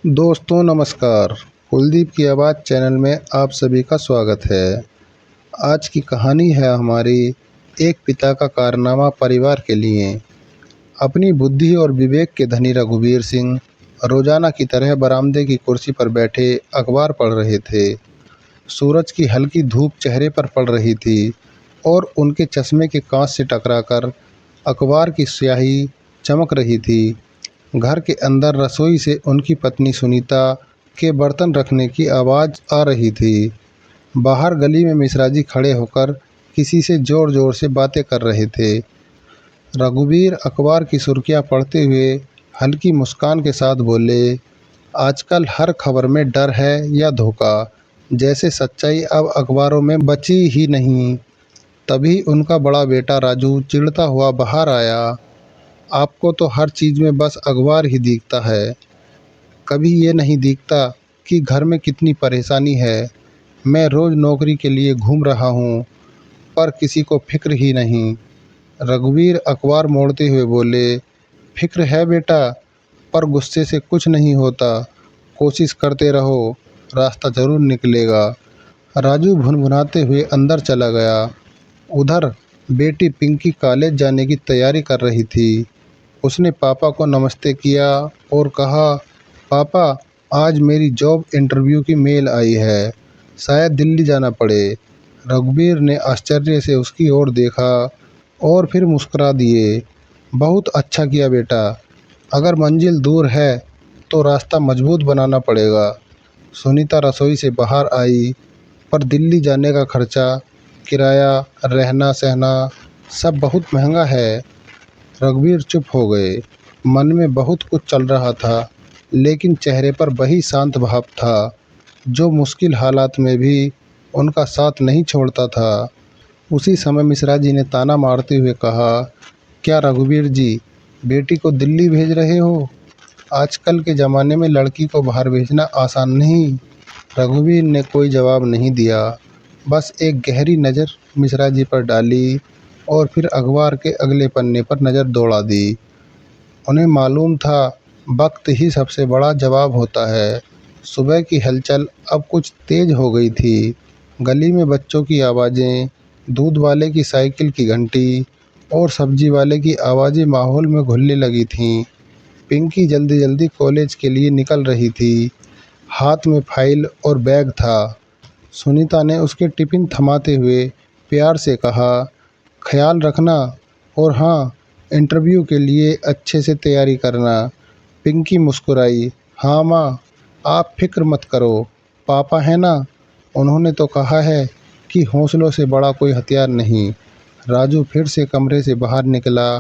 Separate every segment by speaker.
Speaker 1: दोस्तों नमस्कार। कुलदीप की आवाज़ चैनल में आप सभी का स्वागत है। आज की कहानी है हमारी एक पिता का कारनामा परिवार के लिए। अपनी बुद्धि और विवेक के धनी रघुवीर सिंह रोजाना की तरह बरामदे की कुर्सी पर बैठे अखबार पढ़ रहे थे। सूरज की हल्की धूप चेहरे पर पड़ रही थी और उनके चश्मे के कांच से टकराकर अखबार की स्याही चमक रही थी। घर के अंदर रसोई से उनकी पत्नी सुनीता के बर्तन रखने की आवाज़ आ रही थी। बाहर गली में मिश्रा जी खड़े होकर किसी से ज़ोर ज़ोर से बातें कर रहे थे। रघुवीर अखबार की सुर्खियां पढ़ते हुए हल्की मुस्कान के साथ बोले, आजकल हर खबर में डर है या धोखा, जैसे सच्चाई अब अखबारों में बची ही नहीं। तभी उनका बड़ा बेटा राजू चिढ़ता हुआ बाहर आया। आपको तो हर चीज़ में बस अखबार ही दिखता है, कभी ये नहीं दिखता कि घर में कितनी परेशानी है। मैं रोज़ नौकरी के लिए घूम रहा हूँ पर किसी को फिक्र ही नहीं। रघुवीर अखबार मोड़ते हुए बोले, फिक्र है बेटा, पर गुस्से से कुछ नहीं होता। कोशिश करते रहो, रास्ता ज़रूर निकलेगा। राजू भुनभुनाते हुए अंदर चला गया। उधर बेटी पिंकी कॉलेज जाने की तैयारी कर रही थी। उसने पापा को नमस्ते किया और कहा, पापा आज मेरी जॉब इंटरव्यू की मेल आई है, शायद दिल्ली जाना पड़े। रघुवीर ने आश्चर्य से उसकी ओर देखा और फिर मुस्कुरा दिए। बहुत अच्छा किया बेटा, अगर मंजिल दूर है तो रास्ता मजबूत बनाना पड़ेगा। सुनीता रसोई से बाहर आई, पर दिल्ली जाने का खर्चा, किराया, रहना सहना सब बहुत महंगा है। रघुवीर चुप हो गए। मन में बहुत कुछ चल रहा था, लेकिन चेहरे पर वही शांत भाव था जो मुश्किल हालात में भी उनका साथ नहीं छोड़ता था। उसी समय मिश्रा जी ने ताना मारते हुए कहा, क्या रघुवीर जी, बेटी को दिल्ली भेज रहे हो? आजकल के ज़माने में लड़की को बाहर भेजना आसान नहीं। रघुवीर ने कोई जवाब नहीं दिया, बस एक गहरी नज़र मिश्रा जी पर डाली और फिर अखबार के अगले पन्ने पर नज़र दौड़ा दी। उन्हें मालूम था वक्त ही सबसे बड़ा जवाब होता है। सुबह की हलचल अब कुछ तेज हो गई थी। गली में बच्चों की आवाज़ें, दूध वाले की साइकिल की घंटी और सब्जी वाले की आवाज़ें माहौल में घुलने लगी थीं। पिंकी जल्दी जल्दी कॉलेज के लिए निकल रही थी। हाथ में फाइल और बैग था। सुनीता ने उसके टिफ़िन थमाते हुए प्यार से कहा, ख्याल रखना और हाँ, इंटरव्यू के लिए अच्छे से तैयारी करना। पिंकी मुस्कुराई, हाँ माँ, आप फिक्र मत करो, पापा है ना, उन्होंने तो कहा है कि हौसलों से बड़ा कोई हथियार नहीं। राजू फिर से कमरे से बाहर निकला।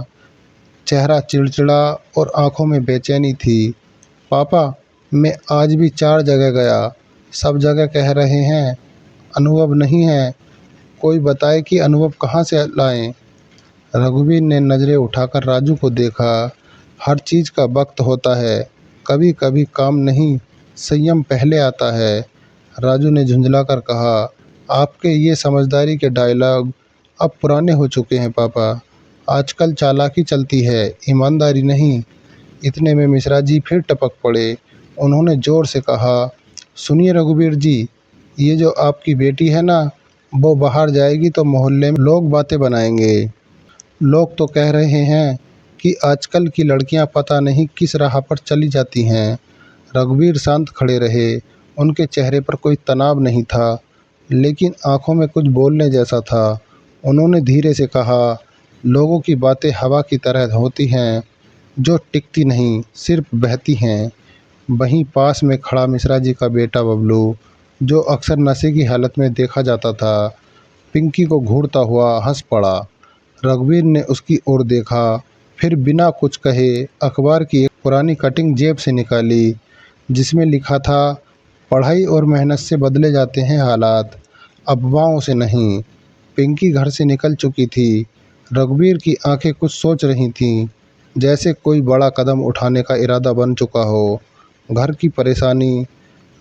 Speaker 1: चेहरा चिड़चिड़ा और आंखों में बेचैनी थी। पापा, मैं आज भी 4 जगह गया, सब जगह कह रहे हैं अनुभव नहीं है। कोई बताए कि अनुभव कहाँ से लाएं? रघुवीर ने नज़रें उठाकर राजू को देखा। हर चीज़ का वक्त होता है, कभी कभी काम नहीं, संयम पहले आता है। राजू ने झुंझलाकर कहा, आपके ये समझदारी के डायलॉग अब पुराने हो चुके हैं पापा। आजकल चालाकी चलती है, ईमानदारी नहीं। इतने में मिश्रा जी फिर टपक पड़े। उन्होंने ज़ोर से कहा, सुनिए रघुवीर जी, ये जो आपकी बेटी है ना, वो बाहर जाएगी तो मोहल्ले में लोग बातें बनाएंगे। लोग तो कह रहे हैं कि आजकल की लड़कियां पता नहीं किस राह पर चली जाती हैं। रघुवीर शांत खड़े रहे। उनके चेहरे पर कोई तनाव नहीं था, लेकिन आंखों में कुछ बोलने जैसा था। उन्होंने धीरे से कहा, लोगों की बातें हवा की तरह होती हैं, जो टिकती नहीं, सिर्फ बहती हैं। वहीं पास में खड़ा मिश्रा जी का बेटा बबलू, जो अक्सर नशे की हालत में देखा जाता था, पिंकी को घूरता हुआ हंस पड़ा। रघुवीर ने उसकी ओर देखा, फिर बिना कुछ कहे अखबार की एक पुरानी कटिंग जेब से निकाली, जिसमें लिखा था, पढ़ाई और मेहनत से बदले जाते हैं हालात, अफवाहों से नहीं। पिंकी घर से निकल चुकी थी। रघुवीर की आंखें कुछ सोच रही थीं, जैसे कोई बड़ा कदम उठाने का इरादा बन चुका हो। घर की परेशानी,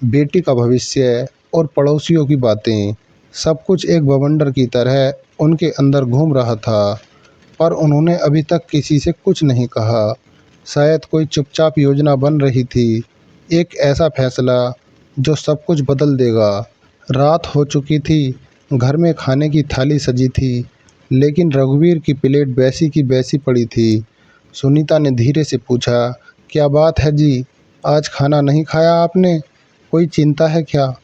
Speaker 1: बेटी का भविष्य और पड़ोसियों की बातें, सब कुछ एक बवंडर की तरह उनके अंदर घूम रहा था। पर उन्होंने अभी तक किसी से कुछ नहीं कहा। शायद कोई चुपचाप योजना बन रही थी एक ऐसा फैसला जो सब कुछ बदल देगा। रात हो चुकी थी, घर में खाने की थाली सजी थी, लेकिन रघुवीर की प्लेट वैसी की वैसी पड़ी थी। सुनीता ने धीरे से पूछा, क्या बात है जी, आज खाना नहीं खाया आपने? कोई चिंता है क्या?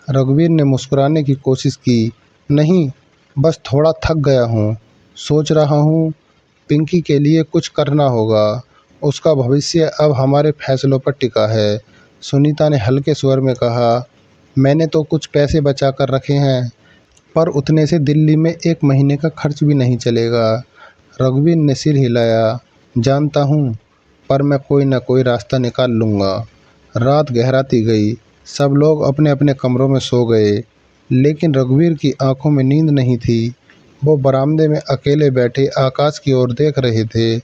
Speaker 1: रघुवीर ने मुस्कुराने की कोशिश की। नहीं, बस थोड़ा थक गया हूँ। सोच रहा हूँ पिंकी के लिए कुछ करना होगा। उसका भविष्य अब हमारे फैसलों पर टिका है। सुनीता ने हल्के स्वर में कहा, मैंने तो कुछ पैसे बचा कर रखे हैं, पर उतने से दिल्ली में 1 महीने का खर्च भी नहीं चलेगा। रघुवीर ने सिर हिलाया। जानता हूँ, पर मैं कोई न कोई रास्ता निकाल लूँगा। रात गहराती गई। सब लोग अपने अपने कमरों में सो गए, लेकिन रघुवीर की आंखों में नींद नहीं थी। वो बरामदे में अकेले बैठे आकाश की ओर देख रहे थे,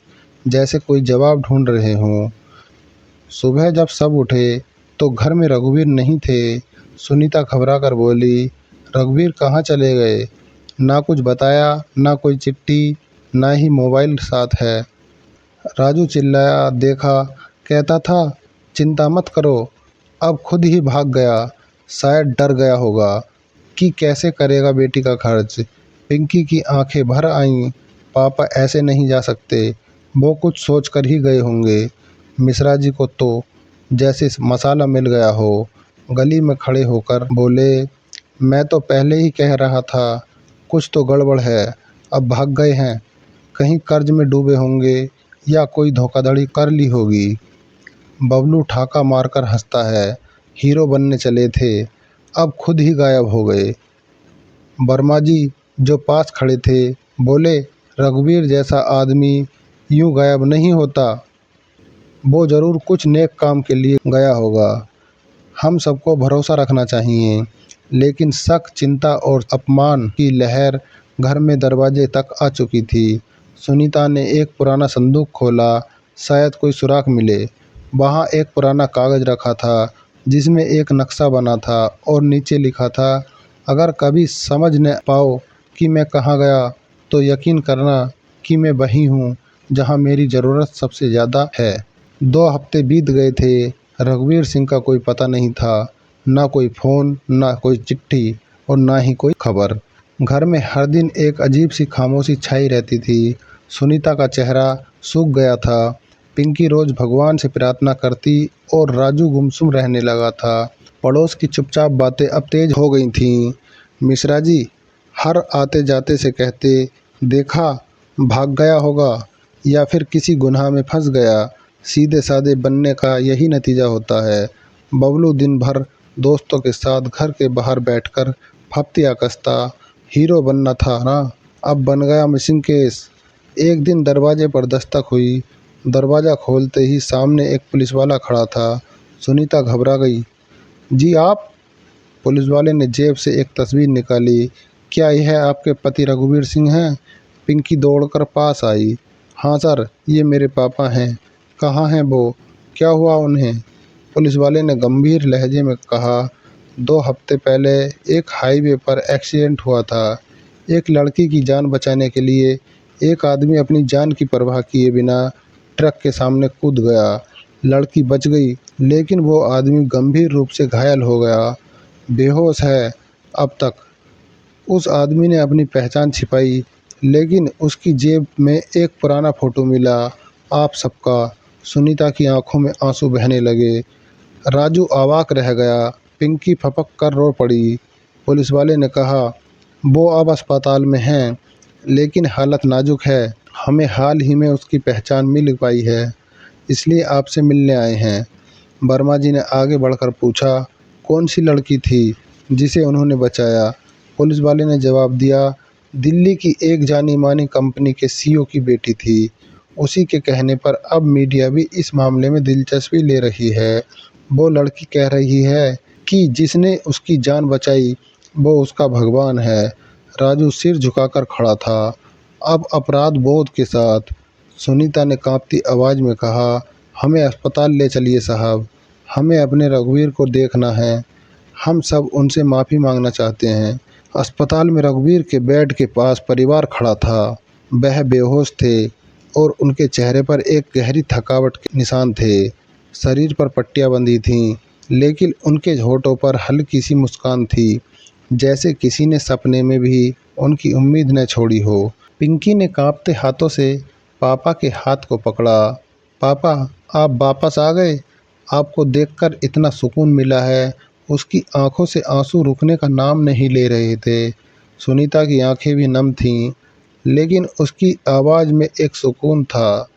Speaker 1: जैसे कोई जवाब ढूंढ रहे हों। सुबह जब सब उठे तो घर में रघुवीर नहीं थे। सुनीता घबरा कर बोली, रघुवीर कहाँ चले गए? ना कुछ बताया, ना कोई चिट्ठी, ना ही मोबाइल साथ है। राजू चिल्लाया, देखा, कहता था चिंता मत करो, अब खुद ही भाग गया। शायद डर गया होगा कि कैसे करेगा बेटी का खर्च। पिंकी की आंखें भर आईं। पापा ऐसे नहीं जा सकते, वो कुछ सोच कर ही गए होंगे। मिश्रा जी को तो जैसे मसाला मिल गया हो। गली में खड़े होकर बोले, मैं तो पहले ही कह रहा था कुछ तो गड़बड़ है। अब भाग गए हैं, कहीं कर्ज में डूबे होंगे या कोई धोखाधड़ी कर ली होगी। बबलू ठाका मारकर हंसता है, हीरो बनने चले थे, अब खुद ही गायब हो गए। वर्मा जी जो पास खड़े थे बोले, रघुवीर जैसा आदमी यूं गायब नहीं होता, वो ज़रूर कुछ नेक काम के लिए गया होगा। हम सबको भरोसा रखना चाहिए। लेकिन शक, चिंता और अपमान की लहर घर में दरवाजे तक आ चुकी थी। सुनीता ने एक पुराना संदूक खोला, शायद कोई सुराग मिले। वहाँ एक पुराना कागज़ रखा था, जिसमें एक नक्शा बना था और नीचे लिखा था, अगर कभी समझ न पाओ कि मैं कहाँ गया, तो यकीन करना कि मैं वहीं हूँ जहाँ मेरी ज़रूरत सबसे ज़्यादा है। 2 हफ्ते बीत गए थे। रघुवीर सिंह का कोई पता नहीं था, ना कोई फ़ोन, ना कोई चिट्ठी और ना ही कोई खबर। घर में हर दिन एक अजीब सी खामोशी छाई रहती थी। सुनीता का चेहरा सूख गया था। पिंकी रोज़ भगवान से प्रार्थना करती और राजू गुमसुम रहने लगा था। पड़ोस की चुपचाप बातें अब तेज हो गई थीं। मिश्रा जी हर आते जाते से कहते, देखा, भाग गया होगा या फिर किसी गुनाह में फंस गया। सीधे साधे बनने का यही नतीजा होता है। बबलू दिन भर दोस्तों के साथ घर के बाहर बैठकर फप्तियाँ कसता। हीरो बनना था ना, अब बन गया मिसिंग केस। एक दिन दरवाजे पर दस्तक हुई। दरवाज़ा खोलते ही सामने एक पुलिस वाला खड़ा था। सुनीता घबरा गई। जी आप? पुलिस वाले ने जेब से एक तस्वीर निकाली। क्या यह आपके पति रघुवीर सिंह हैं? पिंकी दौड़कर पास आई। हाँ सर, ये मेरे पापा हैं। कहाँ हैं वो? क्या हुआ उन्हें? पुलिस वाले ने गंभीर लहजे में कहा, 2 हफ्ते पहले एक हाईवे पर एक्सीडेंट हुआ था। एक लड़की की जान बचाने के लिए एक आदमी अपनी जान की परवाह किए बिना ट्रक के सामने कूद गया। लड़की बच गई, लेकिन वो आदमी गंभीर रूप से घायल हो गया, बेहोश है अब तक। उस आदमी ने अपनी पहचान छिपाई, लेकिन उसकी जेब में एक पुराना फ़ोटो मिला, आप सबका। सुनीता की आंखों में आंसू बहने लगे। राजू अवाक रह गया। पिंकी फपक कर रो पड़ी। पुलिस वाले ने कहा, वो अब अस्पताल में हैं, लेकिन हालत नाजुक है। हमें हाल ही में उसकी पहचान मिल पाई है, इसलिए आपसे मिलने आए हैं। वर्मा जी ने आगे बढ़कर पूछा, कौन सी लड़की थी जिसे उन्होंने बचाया? पुलिस वाले ने जवाब दिया, दिल्ली की एक जानी मानी कंपनी के सीईओ की बेटी थी। उसी के कहने पर अब मीडिया भी इस मामले में दिलचस्पी ले रही है। वो लड़की कह रही है कि जिसने उसकी जान बचाई वो उसका भगवान है। राजू सिर झुकाकर खड़ा था, अब अपराध बोध के साथ। सुनीता ने कांपती आवाज़ में कहा, हमें अस्पताल ले चलिए साहब, हमें अपने रघुवीर को देखना है। हम सब उनसे माफ़ी मांगना चाहते हैं। अस्पताल में रघुवीर के बेड के पास परिवार खड़ा था। वह बेहोश थे और उनके चेहरे पर एक गहरी थकावट के निशान थे। शरीर पर पट्टियां बंधी थीं, लेकिन उनके होठों पर हल्की सी मुस्कान थी, जैसे किसी ने सपने में भी उनकी उम्मीद न छोड़ी हो। पिंकी ने कांपते हाथों से पापा के हाथ को पकड़ा। पापा, आप वापस आ गए। आपको देखकर इतना सुकून मिला है। उसकी आंखों से आंसू रुकने का नाम नहीं ले रहे थे। सुनीता की आंखें भी नम थीं, लेकिन उसकी आवाज़ में एक सुकून था।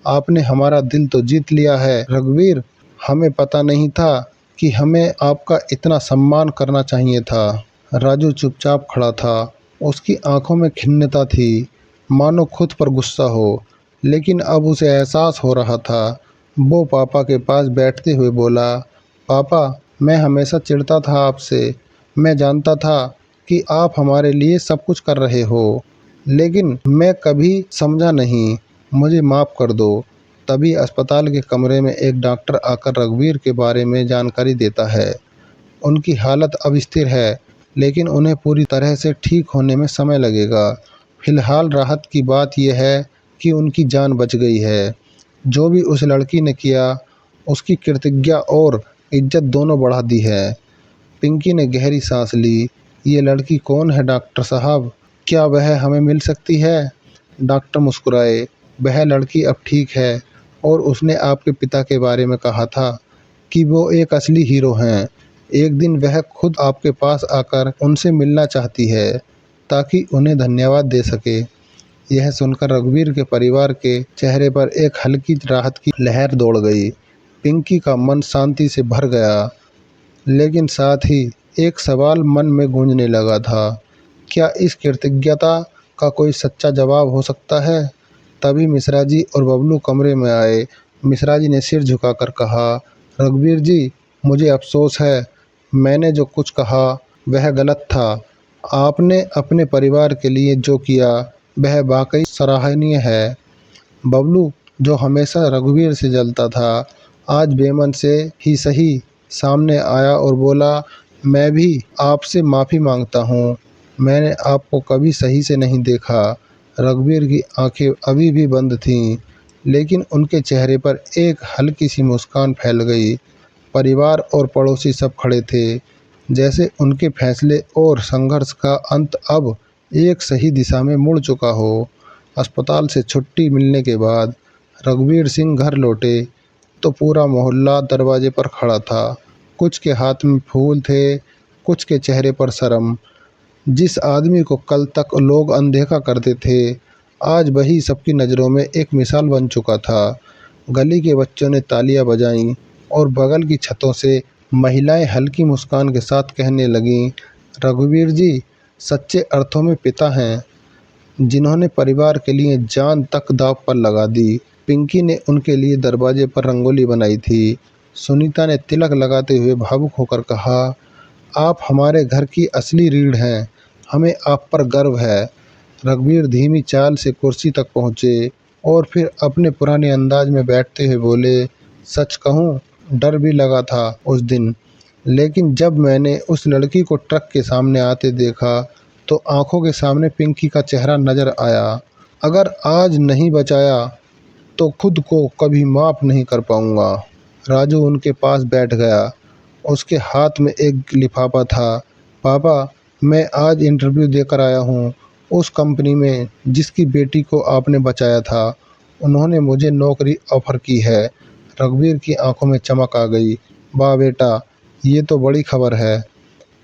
Speaker 1: आपने हमारा दिल तो जीत लिया है रघुवीर। हमें पता नहीं था कि हमें आपका इतना सम्मान करना चाहिए था। राजू चुपचाप खड़ा था। उसकी आंखों में खिन्नता थी, मानो खुद पर गुस्सा हो, लेकिन अब उसे एहसास हो रहा था। वो पापा के पास बैठते हुए बोला, पापा, मैं हमेशा चिढ़ता था आपसे। मैं जानता था कि आप हमारे लिए सब कुछ कर रहे हो, लेकिन मैं कभी समझा नहीं। मुझे माफ़ कर दो। तभी अस्पताल के कमरे में एक डॉक्टर आकर रघुवीर के बारे में जानकारी देता है। उनकी हालत अब स्थिर है, लेकिन उन्हें पूरी तरह से ठीक होने में समय लगेगा। फिलहाल राहत की बात यह है कि उनकी जान बच गई है। जो भी उस लड़की ने किया, उसकी कृतज्ञता और इज्जत दोनों बढ़ा दी है। पिंकी ने गहरी सांस ली। ये लड़की कौन है डॉक्टर साहब? क्या वह हमें मिल सकती है? डॉक्टर मुस्कुराए। वह लड़की अब ठीक है, और उसने आपके पिता के बारे में कहा था कि वो एक असली हीरो हैं। एक दिन वह खुद आपके पास आकर उनसे मिलना चाहती है, ताकि उन्हें धन्यवाद दे सके। यह सुनकर रघुवीर के परिवार के चेहरे पर एक हल्की राहत की लहर दौड़ गई। पिंकी का मन शांति से भर गया, लेकिन साथ ही एक सवाल मन में गूंजने लगा था, क्या इस कृतज्ञता का कोई सच्चा जवाब हो सकता है? तभी मिश्रा जी और बबलू कमरे में आए। मिश्रा जी ने सिर झुकाकर कहा, रघुवीर जी, मुझे अफसोस है। मैंने जो कुछ कहा वह गलत था। आपने अपने परिवार के लिए जो किया वह वाकई सराहनीय है। बबलू, जो हमेशा रघुवीर से जलता था, आज बेमन से ही सही सामने आया और बोला, मैं भी आपसे माफ़ी मांगता हूँ। मैंने आपको कभी सही से नहीं देखा। रघुवीर की आंखें अभी भी बंद थीं, लेकिन उनके चेहरे पर एक हल्की सी मुस्कान फैल गई। परिवार और पड़ोसी सब खड़े थे, जैसे उनके फैसले और संघर्ष का अंत अब एक सही दिशा में मुड़ चुका हो। अस्पताल से छुट्टी मिलने के बाद रघुवीर सिंह घर लौटे तो पूरा मोहल्ला दरवाजे पर खड़ा था। कुछ के हाथ में फूल थे, कुछ के चेहरे पर शर्म। जिस आदमी को कल तक लोग अनदेखा करते थे, आज वही सबकी नज़रों में एक मिसाल बन चुका था। गली के बच्चों ने तालियां बजाईं और बगल की छतों से महिलाएं हल्की मुस्कान के साथ कहने लगीं, रघुवीर जी सच्चे अर्थों में पिता हैं, जिन्होंने परिवार के लिए जान तक दांव पर लगा दी। पिंकी ने उनके लिए दरवाजे पर रंगोली बनाई थी। सुनीता ने तिलक लगाते हुए भावुक होकर कहा, आप हमारे घर की असली रीढ़ हैं। हमें आप पर गर्व है। रघुवीर धीमी चाल से कुर्सी तक पहुँचे और फिर अपने पुराने अंदाज में बैठते हुए बोले, सच कहूँ, डर भी लगा था उस दिन, लेकिन जब मैंने उस लड़की को ट्रक के सामने आते देखा तो आंखों के सामने पिंकी का चेहरा नजर आया। अगर आज नहीं बचाया तो खुद को कभी माफ़ नहीं कर पाऊंगा। राजू उनके पास बैठ गया। उसके हाथ में एक लिफाफा था। पापा, मैं आज इंटरव्यू देकर आया हूँ, उस कंपनी में जिसकी बेटी को आपने बचाया था। उन्होंने मुझे नौकरी ऑफर की है। रघुवीर की आंखों में चमक आ गई। वाह बेटा, ये तो बड़ी खबर है।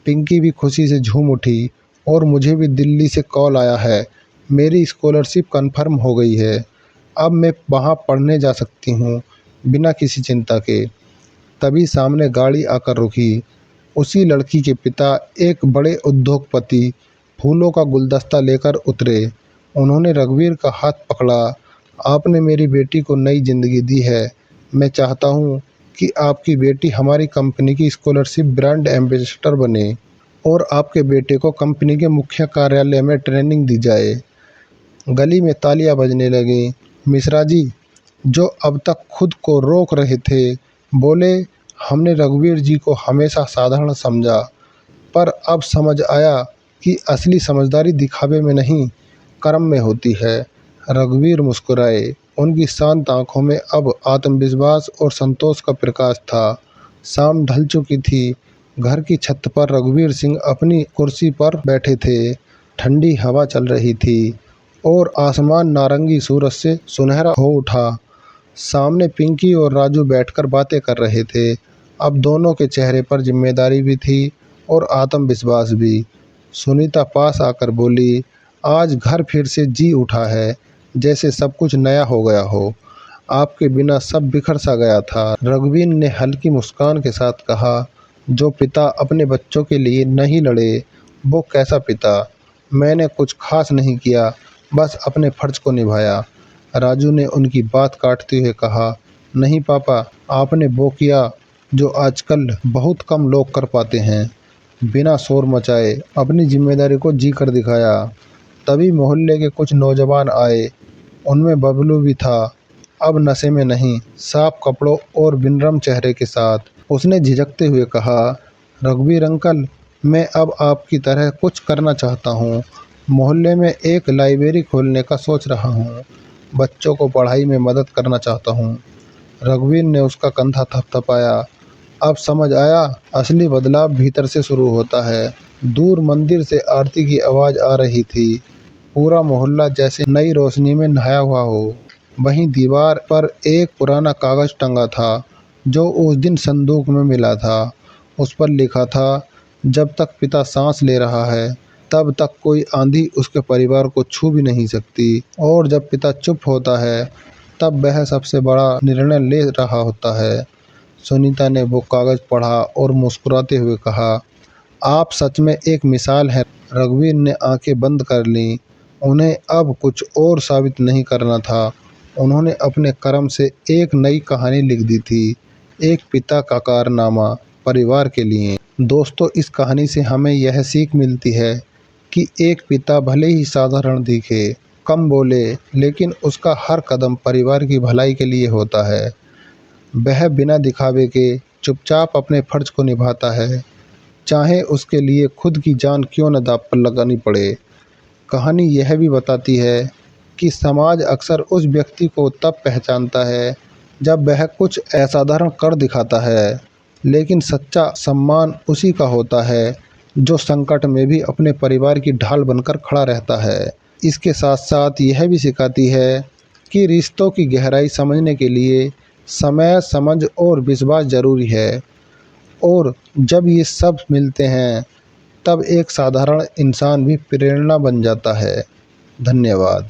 Speaker 1: पिंकी भी खुशी से झूम उठी, और मुझे भी दिल्ली से कॉल आया है। मेरी स्कॉलरशिप कंफर्म हो गई है। अब मैं वहाँ पढ़ने जा सकती हूँ बिना किसी चिंता के। तभी सामने गाड़ी आकर रुकी। उसी लड़की के पिता, एक बड़े उद्योगपति, फूलों का गुलदस्ता लेकर उतरे। उन्होंने रघुवीर का हाथ पकड़ा। आपने मेरी बेटी को नई जिंदगी दी है। मैं चाहता हूँ कि आपकी बेटी हमारी कंपनी की स्कॉलरशिप ब्रांड एम्बेसडर बने, और आपके बेटे को कंपनी के मुख्य कार्यालय में ट्रेनिंग दी जाए। गली में तालियां बजने लगीं। मिश्रा जी, जो अब तक खुद को रोक रहे थे, बोले, हमने रघुवीर जी को हमेशा साधारण समझा, पर अब समझ आया कि असली समझदारी दिखावे में नहीं, कर्म में होती है। रघुवीर मुस्कुराए। उनकी शांत आंखों में अब आत्मविश्वास और संतोष का प्रकाश था। शाम ढल चुकी थी। घर की छत पर रघुवीर सिंह अपनी कुर्सी पर बैठे थे। ठंडी हवा चल रही थी और आसमान नारंगी सूरज से सुनहरा हो उठा। सामने पिंकी और राजू बैठकर बातें कर रहे थे। अब दोनों के चेहरे पर जिम्मेदारी भी थी और आत्मविश्वास भी। सुनीता पास आकर बोली, आज घर फिर से जी उठा है, जैसे सब कुछ नया हो गया हो। आपके बिना सब बिखर सा गया था। रघुवीर ने हल्की मुस्कान के साथ कहा, जो पिता अपने बच्चों के लिए नहीं लड़े वो कैसा पिता। मैंने कुछ खास नहीं किया, बस अपने फर्ज को निभाया। राजू ने उनकी बात काटते हुए कहा, नहीं पापा, आपने वो किया जो आजकल बहुत कम लोग कर पाते हैं। बिना शोर मचाए अपनी जिम्मेदारी को जी कर दिखाया। तभी मोहल्ले के कुछ नौजवान आए। उनमें बबलू भी था, अब नशे में नहीं, साफ कपड़ों और विनम्र चेहरे के साथ। उसने झिझकते हुए कहा, रघुवीर अंकल, मैं अब आपकी तरह कुछ करना चाहता हूँ। मोहल्ले में एक लाइब्रेरी खोलने का सोच रहा हूँ। बच्चों को पढ़ाई में मदद करना चाहता हूँ। रघुवीर ने उसका कंधा थपथपाया। अब समझ आया, असली बदलाव भीतर से शुरू होता है। दूर मंदिर से आरती की आवाज़ आ रही थी। पूरा मोहल्ला जैसे नई रोशनी में नहाया हुआ हो। वहीं दीवार पर एक पुराना कागज टंगा था जो उस दिन संदूक में मिला था। उस पर लिखा था, जब तक पिता सांस ले रहा है तब तक कोई आंधी उसके परिवार को छू भी नहीं सकती, और जब पिता चुप होता है तब वह सबसे बड़ा निर्णय ले रहा होता है। सुनीता ने वो कागज पढ़ा और मुस्कुराते हुए कहा, आप सच में एक मिसाल हैं। रघुवीर ने आंखें बंद कर लीं। उन्हें अब कुछ और साबित नहीं करना था। उन्होंने अपने कर्म से एक नई कहानी लिख दी थी, एक पिता का कारनामा परिवार के लिए। दोस्तों, इस कहानी से हमें यह सीख मिलती है कि एक पिता भले ही साधारण दिखे, कम बोले, लेकिन उसका हर कदम परिवार की भलाई के लिए होता है। वह बिना दिखावे के चुपचाप अपने फर्ज को निभाता है, चाहे उसके लिए खुद की जान क्यों न दांव पर लगानी पड़े। कहानी यह भी बताती है कि समाज अक्सर उस व्यक्ति को तब पहचानता है जब वह कुछ असाधारण कर दिखाता है, लेकिन सच्चा सम्मान उसी का होता है जो संकट में भी अपने परिवार की ढाल बनकर खड़ा रहता है। इसके साथ साथ यह भी सिखाती है कि रिश्तों की गहराई समझने के लिए समय, समझ और विश्वास जरूरी है। और जब ये सब मिलते हैं तब एक साधारण इंसान भी प्रेरणा बन जाता है। धन्यवाद।